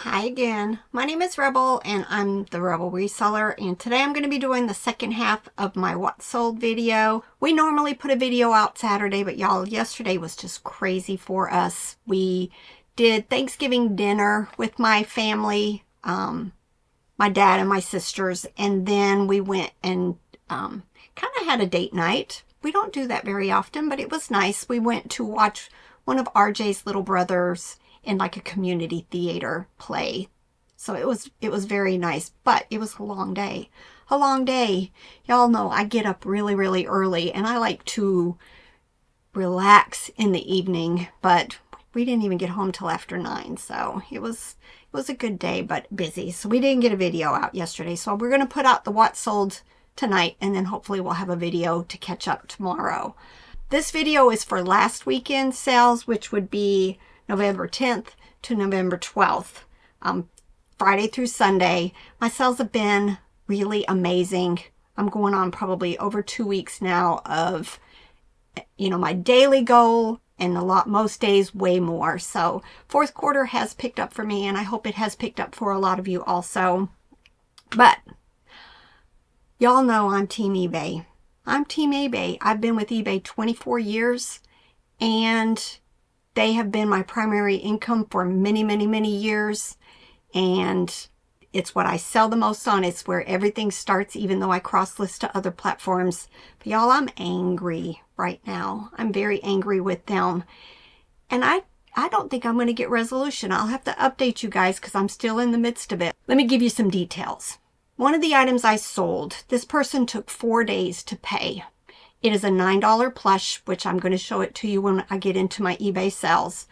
Hi again. My name is Rebel and I'm the Rebel Reseller, and today I'm going to be doing the second half of my What Sold video. We normally put a video out Saturday, but y'all, yesterday was just crazy for us. We did Thanksgiving dinner with my family, my dad and my sisters, and then we went and kind of had a date night. We don't do that very often, but it was nice. We went to watch one of RJ's little brothers in like a community theater play. So it was very nice, but it was a long day. A long day. Y'all know I get up really, really early and I like to relax in the evening, but we didn't even get home till after 9. So it was a good day, but busy. So we didn't get a video out yesterday. So we're going to put out the What Sold tonight, and then hopefully we'll have a video to catch up tomorrow. This video is for last weekend's sales, which would be November 10th to November 12th, Friday through Sunday. My sales have been really amazing. I'm going on probably over 2 weeks now of, my daily goal, and most days way more. So fourth quarter has picked up for me, and I hope it has picked up for a lot of you also. But y'all know I'm Team eBay. I'm Team eBay. I've been with eBay 24 years, and they have been my primary income for many, many, many years. And it's what I sell the most on. It's where everything starts, even though I cross-list to other platforms. But y'all, I'm angry right now. I'm very angry with them. And I don't think I'm going to get resolution. I'll have to update you guys because I'm still in the midst of it. Let me give you some details. One of the items I sold, this person took 4 days to pay. It is a $9 plush, which I'm going to show it to you when I get into my eBay sales.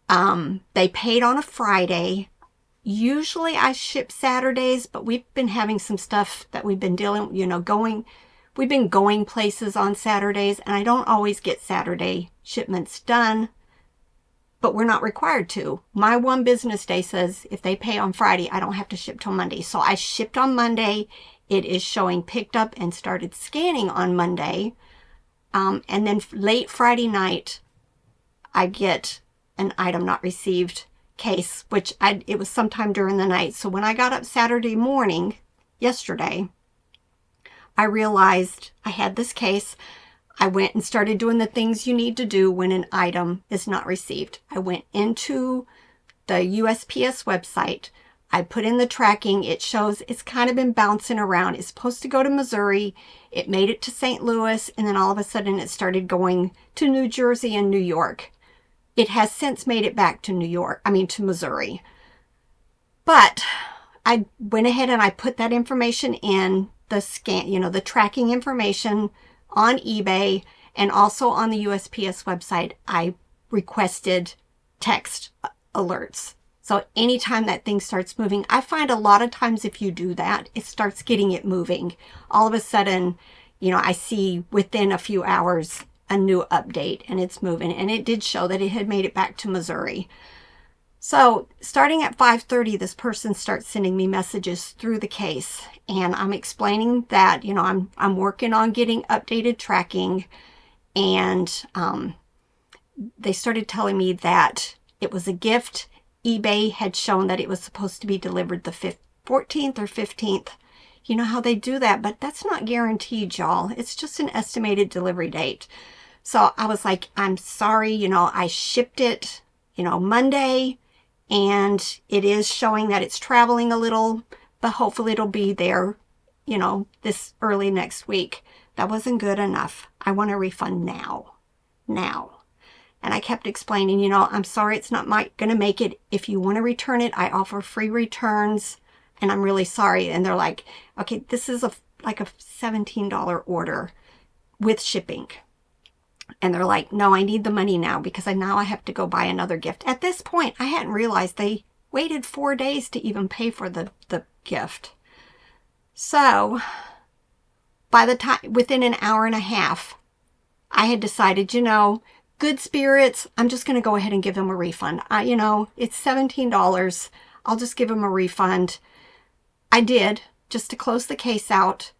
They paid on a Friday. Usually I ship Saturdays, but we've been having some stuff that we've been dealing, we've been going places on Saturdays, and I don't always get Saturday shipments done, but we're not required to. My one business day says if they pay on Friday, I don't have to ship till Monday. So I shipped on Monday. It is showing picked up and started scanning on Monday. And then late Friday night, I get an item not received case, which it was sometime during the night. So when I got up Saturday morning, yesterday, I realized I had this case. I went and started doing the things you need to do when an item is not received. I went into the USPS website. I put in the tracking. It shows it's kind of been bouncing around. It's supposed to go to Missouri. It made it to St. Louis, and then all of a sudden it started going to New Jersey and New York. It has since made it back to to Missouri. But I went ahead and I put that information in the scan, the tracking information on eBay, and also on the USPS website. I requested text alerts. So anytime that thing starts moving, I find a lot of times if you do that, it starts getting it moving. All of a sudden, I see within a few hours a new update and it's moving. And it did show that it had made it back to Missouri. So starting at 5:30, this person starts sending me messages through the case. And I'm explaining that, I'm working on getting updated tracking. And they started telling me that it was a gift. eBay had shown that it was supposed to be delivered the 14th or 15th. You know how they do that, but that's not guaranteed, y'all. It's just an estimated delivery date. So I was like, I'm sorry, I shipped it, Monday, and it is showing that it's traveling a little, but hopefully it'll be there, this early next week. That wasn't good enough. I want a refund now. Now. And I kept explaining, I'm sorry it's not going to make it. If you want to return it, I offer free returns, and I'm really sorry. And they're like, okay, this is like a $17 order with shipping. And they're like, no, I need the money now because now I have to go buy another gift. At this point, I hadn't realized they waited 4 days to even pay for the gift. So by the time, within an hour and a half, I had decided, good spirits, I'm just going to go ahead and give them a refund. It's $17. I'll just give them a refund. I did, just to close the case out.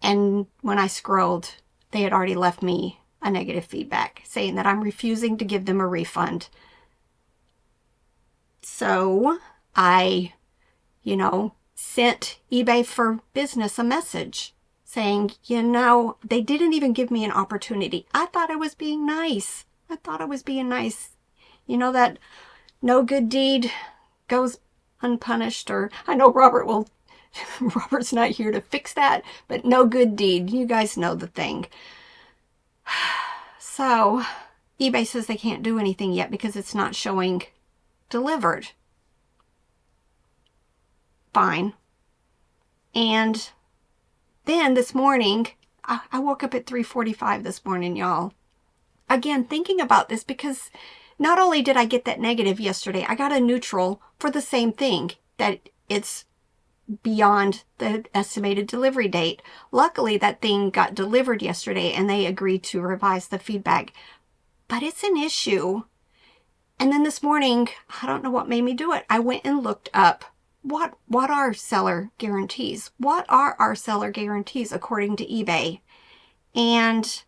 And when I scrolled, they had already left me a negative feedback saying that I'm refusing to give them a refund. So I, sent eBay for Business a message saying, they didn't even give me an opportunity. I thought I was being nice. That no good deed goes unpunished, or I know Robert's not here to fix that, but no good deed. You guys know the thing. So eBay says they can't do anything yet because it's not showing delivered. Fine. And then this morning, I woke up at 3:45 this morning, y'all. Again, thinking about this, because not only did I get that negative yesterday, I got a neutral for the same thing, that it's beyond the estimated delivery date. Luckily, that thing got delivered yesterday and they agreed to revise the feedback. But it's an issue. And then this morning, I don't know what made me do it. I went and looked up what are seller guarantees? What are our seller guarantees according to eBay? And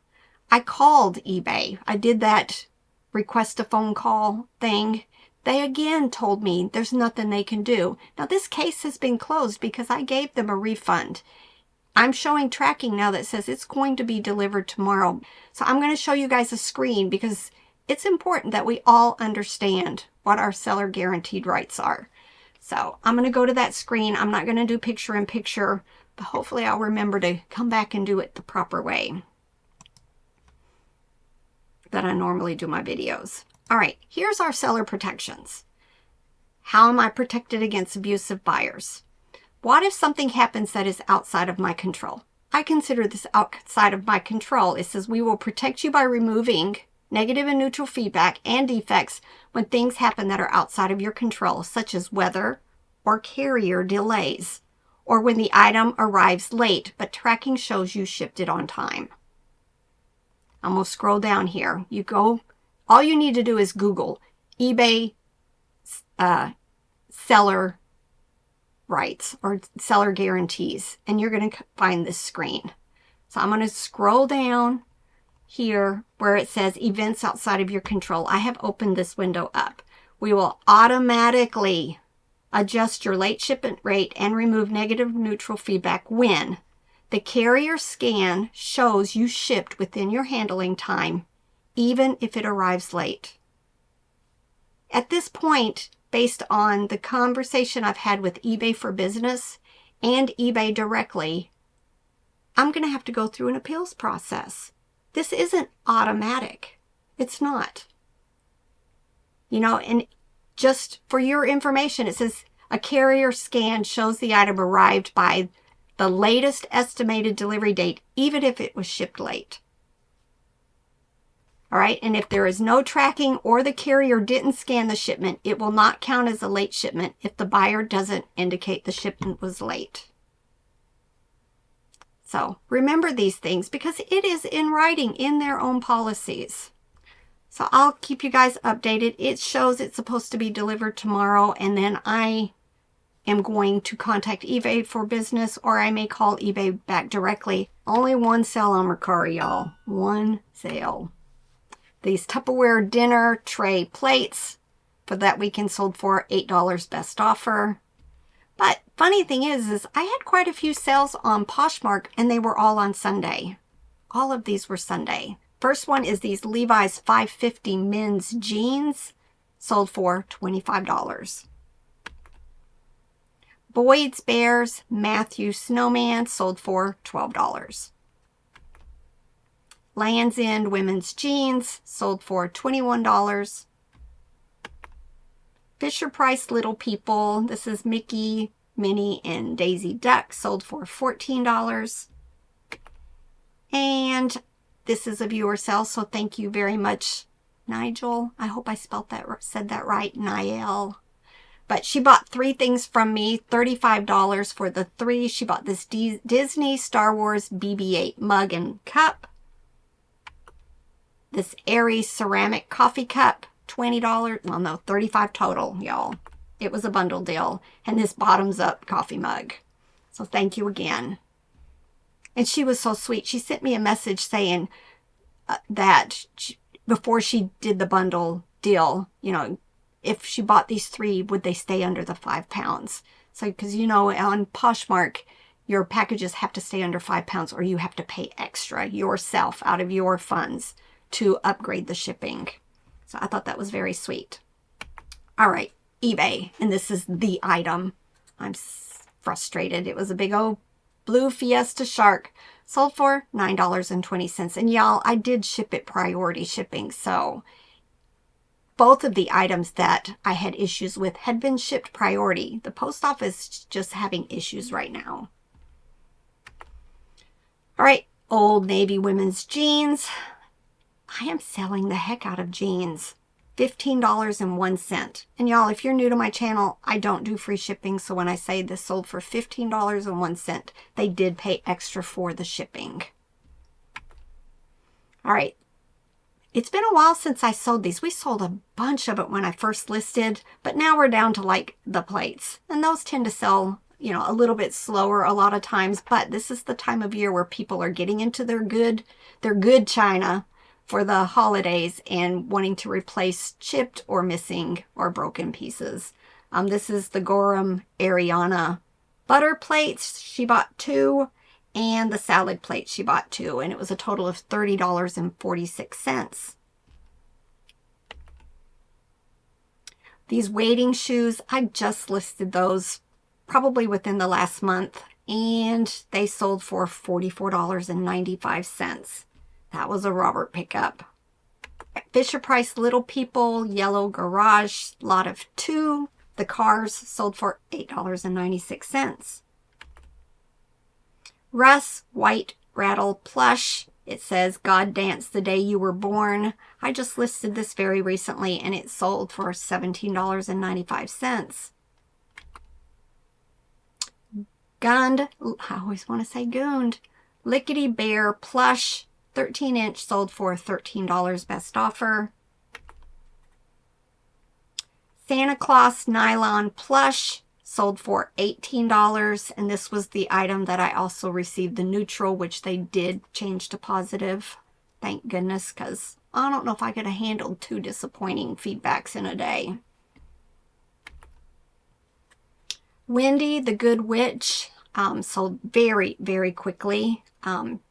I called eBay. I did that request a phone call thing. They again told me there's nothing they can do. Now this case has been closed because I gave them a refund. I'm showing tracking now that says it's going to be delivered tomorrow. So I'm going to show you guys a screen because it's important that we all understand what our seller guaranteed rights are. So I'm going to go to that screen. I'm not going to do picture in picture, but hopefully I'll remember to come back and do it the proper way that I normally do my videos. All right, here's our seller protections. How am I protected against abusive buyers? What if something happens that is outside of my control? I consider this outside of my control. It says we will protect you by removing negative and neutral feedback and defects when things happen that are outside of your control, such as weather or carrier delays, or when the item arrives late, but tracking shows you shipped it on time. I'm going to scroll down here. All you need to do is Google eBay seller rights or seller guarantees, and you're going to find this screen. So I'm going to scroll down here where it says events outside of your control. I have opened this window up. We will automatically adjust your late shipment rate and remove negative neutral feedback when the carrier scan shows you shipped within your handling time, even if it arrives late. At this point, based on the conversation I've had with eBay for Business and eBay directly, I'm going to have to go through an appeals process. This isn't automatic. It's not. And just for your information, it says a carrier scan shows the item arrived by the latest estimated delivery date, even if it was shipped late. All right, and if there is no tracking or the carrier didn't scan the shipment, it will not count as a late shipment if the buyer doesn't indicate the shipment was late. So remember these things because it is in writing in their own policies. So I'll keep you guys updated. It shows it's supposed to be delivered tomorrow, and then I am going to contact eBay for Business, or I may call eBay back directly. Only one sale on Mercari, y'all. One sale. These Tupperware dinner tray plates for that weekend sold for $8 best offer. But funny thing is I had quite a few sales on Poshmark, and they were all on Sunday. All of these were Sunday. First one is these Levi's 550 men's jeans, sold for $25. Boyd's Bears Matthew Snowman, sold for $12. Land's End women's jeans, sold for $21. Fisher-Price Little People, this is Mickey, Minnie, and Daisy Duck, sold for $14. And this is a viewer sale, so thank you very much, Nigel. I hope I said that right, Niall. But she bought 3 things from me, $35 for the 3. She bought this Disney Star Wars BB-8 mug and cup. This Airy ceramic coffee cup, $20. Well, no, $35 total, y'all. It was a bundle deal. And this bottoms up coffee mug. So thank you again. And she was so sweet. She sent me a message saying that before she did the bundle deal, if she bought these 3, would they stay under the 5 pounds? So, because you know, on Poshmark, your packages have to stay under 5 pounds or you have to pay extra yourself out of your funds to upgrade the shipping. So I thought that was very sweet. All right, eBay, and this is the item. I'm frustrated. It was a big old blue Fiesta shark, sold for $9.20. And y'all, I did ship it priority shipping, so both of the items that I had issues with had been shipped priority. The post office is just having issues right now. All right, Old Navy women's jeans. I am selling the heck out of jeans. $15.01. And y'all, if you're new to my channel, I don't do free shipping. So when I say this sold for $15.01, they did pay extra for the shipping. All right. It's been a while since I sold these. We sold a bunch of it when I first listed, but now we're down to like the plates. And those tend to sell, you know, a little bit slower a lot of times, but this is the time of year where people are getting into their good china for the holidays and wanting to replace chipped or missing or broken pieces. This is the Gorham Ariana butter plates. She bought 2, and the salad plate she bought 2, and it was a total of $30.46. These wading shoes, I just listed those probably within the last month, and they sold for $44.95. That was a Robert pickup. Fisher-Price Little People Yellow Garage lot of 2. The cars sold for $8.96. Russ White Rattle Plush. It says, God Dance the Day You Were Born. I just listed this very recently, and it sold for $17.95. Gund, I always want to say Goond. Lickety Bear Plush. 13-inch sold for $13 best offer. Santa Claus Nylon Plush sold for $18, and this was the item that I also received the neutral, which they did change to positive. Thank goodness, because I don't know if I could have handled 2 disappointing feedbacks in a day. Wendy the Good Witch sold very, very quickly.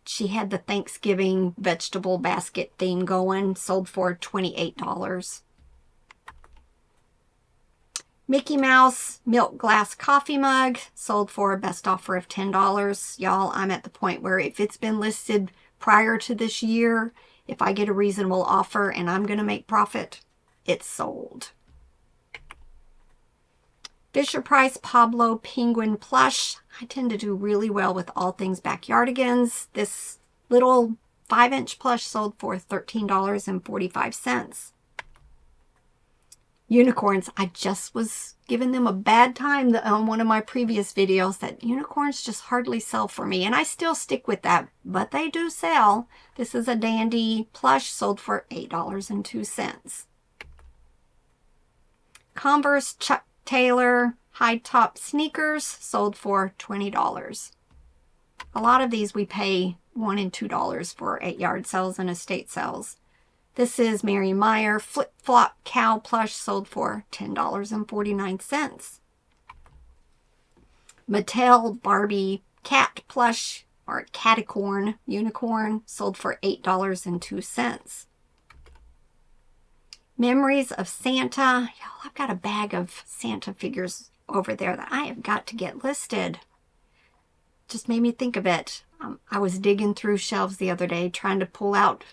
She had the Thanksgiving vegetable basket theme going, sold for $28. Mickey Mouse Milk Glass Coffee Mug sold for a best offer of $10. Y'all, I'm at the point where if it's been listed prior to this year, if I get a reasonable offer and I'm going to make profit, it's sold. Fisher-Price Pablo Penguin Plush. I tend to do really well with all things backyardigans. This little 5-inch plush sold for $13.45. Unicorns. I just was giving them a bad time on one of my previous videos that unicorns just hardly sell for me. And I still stick with that, but they do sell. This is a dandy plush sold for $8.02. Converse Chuck Taylor high top sneakers sold for $20. A lot of these we pay $1 and $2 for at yard sales and estate sales. This is Mary Meyer flip flop cow plush sold for $10.49. Mattel Barbie cat plush or caticorn unicorn sold for $8.02. Memories of Santa. Y'all, I've got a bag of Santa figures over there that I have got to get listed. Just made me think of it. I was digging through shelves the other day trying to pull out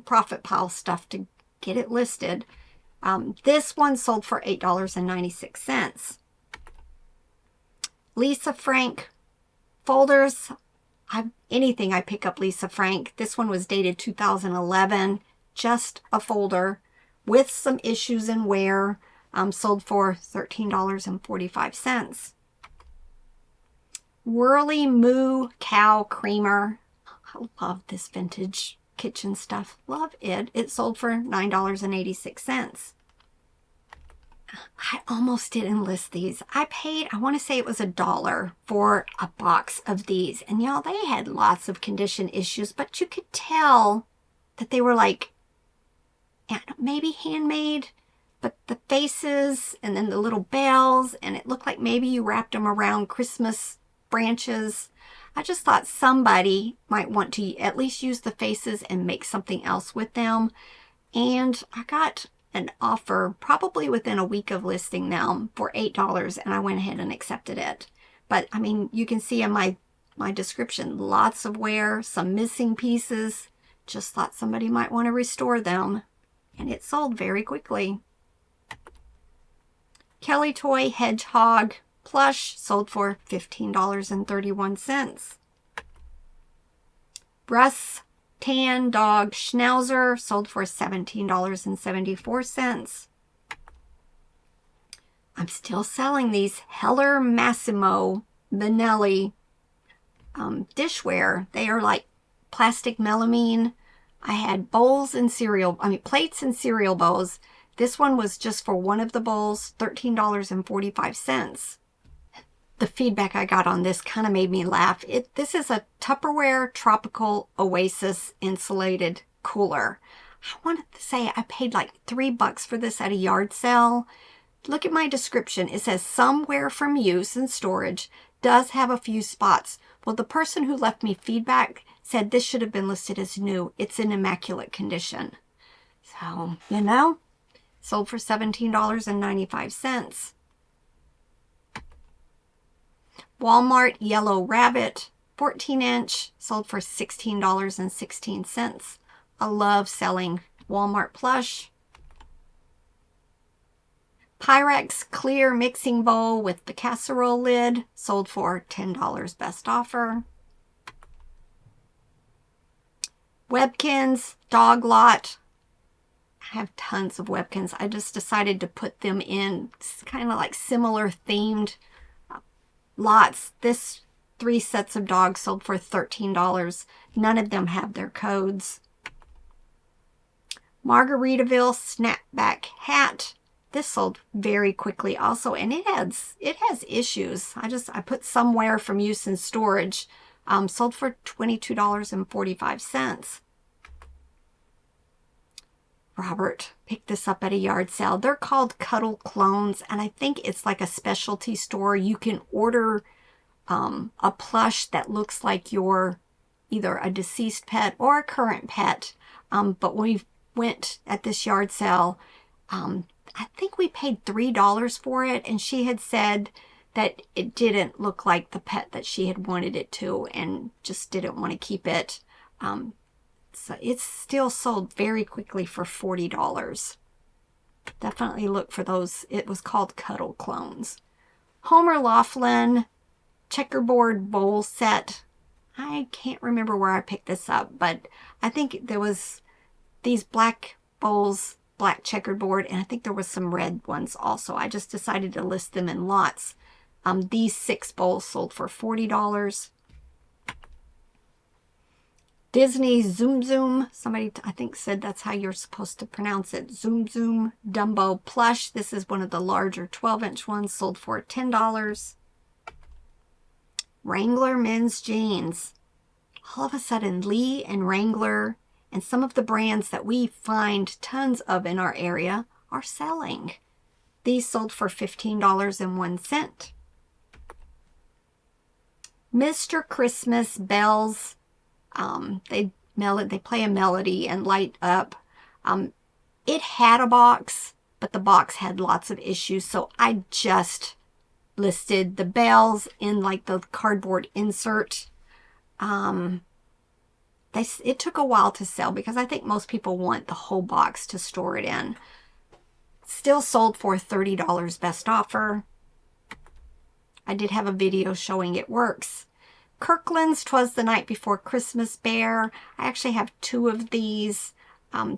profit pile stuff to get it listed. This one sold for $8.96. Lisa Frank folders. Anything I pick up Lisa Frank. This one was dated 2011. Just a folder with some issues in wear, sold for $13.45. Whirly Moo Cow Creamer. I love this vintage kitchen stuff. Love it. It sold for $9.86. I almost didn't list these. I paid, I want to say it was $1 for a box of these. And y'all, they had lots of condition issues, but you could tell that they were like, maybe handmade, But the faces and then the little bells, and it looked like maybe you wrapped them around Christmas branches. I just thought somebody might want to at least use the faces and make something else with them. And I got an offer probably within a week of listing them for $8, and I went ahead and accepted it. But I mean, you can see in my description, lots of wear, some missing pieces. Just thought somebody might want to restore them, and it sold very quickly. Kelly Toy Hedgehog plush sold for $15.31. Russ Tan Dog Schnauzer sold for $17.74. I'm still selling these Heller Massimo Benelli dishware. They are like plastic melamine. I had bowls and plates and cereal bowls. This one was just for one of the bowls, $13.45. The feedback I got on this kind of made me laugh. This is a Tupperware Tropical Oasis insulated cooler. I wanted to say I paid like $3 for this at a yard sale. Look at my description. It says somewhere from use and storage, does have a few spots. Well, the person who left me feedback said this should have been listed as new. It's in immaculate condition. So, you know, sold for $17.95. Walmart Yellow Rabbit 14-inch sold for $16.16. I love selling Walmart plush. Pyrex clear mixing bowl with the casserole lid sold for $10 best offer. Webkins Dog Lot. I have tons of Webkins. I just decided to put them in kind of like similar themed lots. This 3 sets of dogs sold for $13. None of them have their codes. Margaritaville snapback hat. This sold very quickly also, and it has issues. I put somewhere from use and storage. Sold for $22.45. Robert picked this up at a yard sale. They're called Cuddle Clones, and I think it's like a specialty store. You can order a plush that looks like your either a deceased pet or a current pet. But when we went at this yard sale, I think we paid $3 for it, and she had said that it didn't look like the pet that she had wanted it to and just didn't want to keep it. So it's still sold very quickly for $40. Definitely look for those. It was called Cuddle Clones. Homer Laughlin checkerboard bowl set. I can't remember where I picked this up, but I think there was these black bowls, black checkerboard, and I think there was some red ones also. I just decided to list them in lots. These 6 bowls sold for $40. Disney Zoom Zoom. Somebody, I think, said that's how you're supposed to pronounce it. Zoom Zoom Dumbo plush. This is one of the larger 12-inch ones. Sold for $10. Wrangler men's jeans. All of a sudden, Lee and Wrangler and some of the brands that we find tons of in our area are selling. These sold for $15.01. Mr. Christmas bells. They play a melody and light up. It had a box, but the box had lots of issues, so I just listed the bells in like the cardboard insert. It took a while to sell because I think most people want the whole box to store it in. Still sold for $30 best offer. I did have a video showing it works. Kirkland's 'Twas the Night Before Christmas Bear. I actually have 2 of these.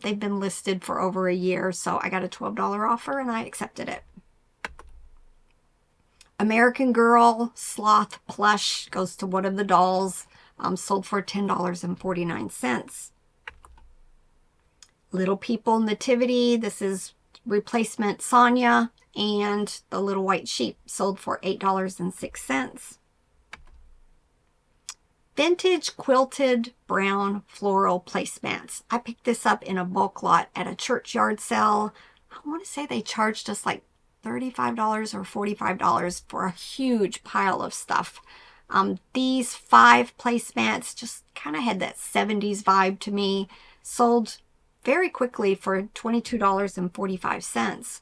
They've been listed for over a year, so I got a $12 offer and I accepted it. American Girl Sloth Plush goes to one of the dolls. Sold for $10.49. Little People Nativity. This is replacement Sonia and the Little White Sheep. Sold for $8.06. Vintage Quilted Brown Floral Placemats. I picked this up in a bulk lot at a church yard sale. I want to say they charged us like $35 or $45 for a huge pile of stuff. These 5 placemats just kind of had that 70s vibe to me. Sold very quickly for $22.45.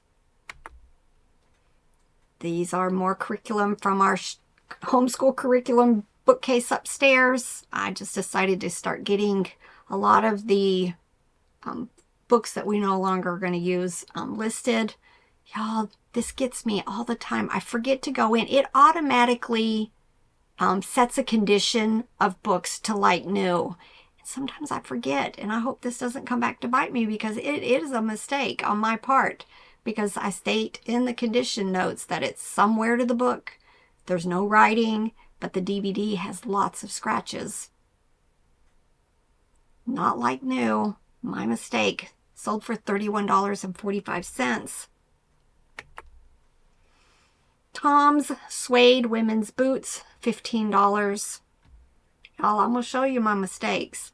These are more curriculum from our homeschool curriculum bookcase upstairs. I just decided to start getting a lot of the books that we no longer are going to use listed. Y'all, this gets me all the time. I forget to go in. It automatically sets a condition of books to like new. And sometimes I forget, and I hope this doesn't come back to bite me, because it is a mistake on my part, because I state in the condition notes that it's somewhere to the book. There's no writing, but the DVD has lots of scratches. Not like new. My mistake. Sold for $31.45. Tom's suede women's boots, $15. Y'all, I'm going to show you my mistakes.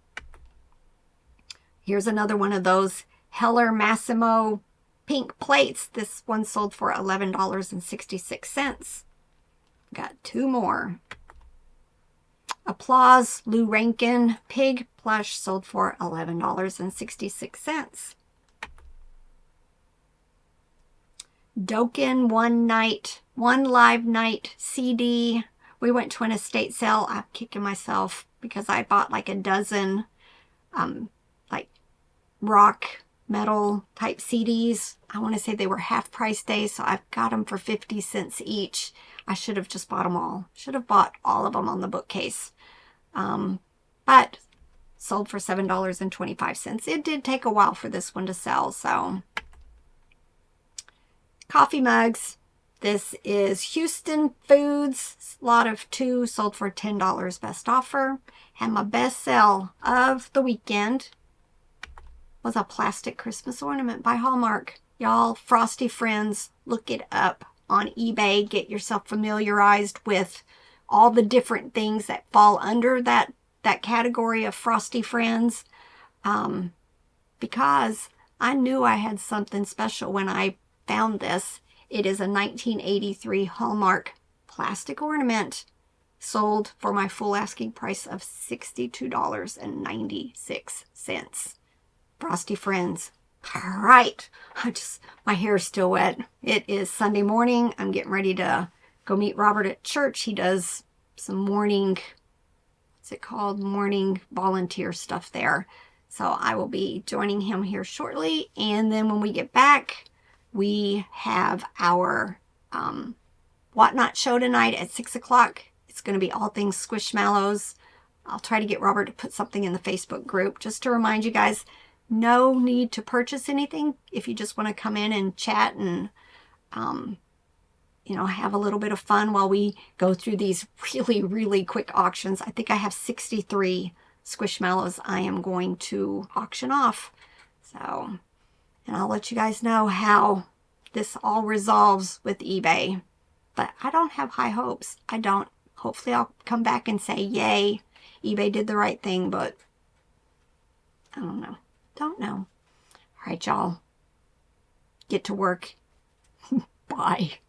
Here's another one of those Heller Massimo pink plates. This one sold for $11.66. Got 2 more. Applause Lou Rankin pig plush sold for $11.66. Dokken one live night CD. We went to an estate sale. I'm kicking myself because I bought like a dozen like rock metal type CDs. I want to say they were half price days, so I've got them for 50 cents each. I should have just bought them all. Should have bought all of them on the bookcase. But sold for $7.25. It did take a while for this one to sell, so. Coffee mugs. This is Houston Foods. Lot of 2, sold for $10 best offer. And my best sell of the weekend was a plastic Christmas ornament by Hallmark. Y'all, Frosty Friends, look it up on eBay. Get yourself familiarized with all the different things that fall under that category of Frosty Friends. Because I knew I had something special when I found this. It is a 1983 Hallmark plastic ornament, sold for my full asking price of $62.96. Frosty Friends. All right. My hair is still wet. It is Sunday morning. I'm getting ready to go meet Robert at church. He does some morning, what's it called? Morning volunteer stuff there. So I will be joining him here shortly. And then when we get back, we have our Whatnot show tonight at 6 o'clock. It's going to be all things Squishmallows. I'll try to get Robert to put something in the Facebook group. Just to remind you guys, no need to purchase anything if you just want to come in and chat and, you know, have a little bit of fun while we go through these really, really quick auctions. I think I have 63 Squishmallows I am going to auction off. So, and I'll let you guys know how this all resolves with eBay. But I don't have high hopes. I don't. Hopefully I'll come back and say, yay, eBay did the right thing, but I don't know. Don't know. All right, y'all. Get to work. Bye.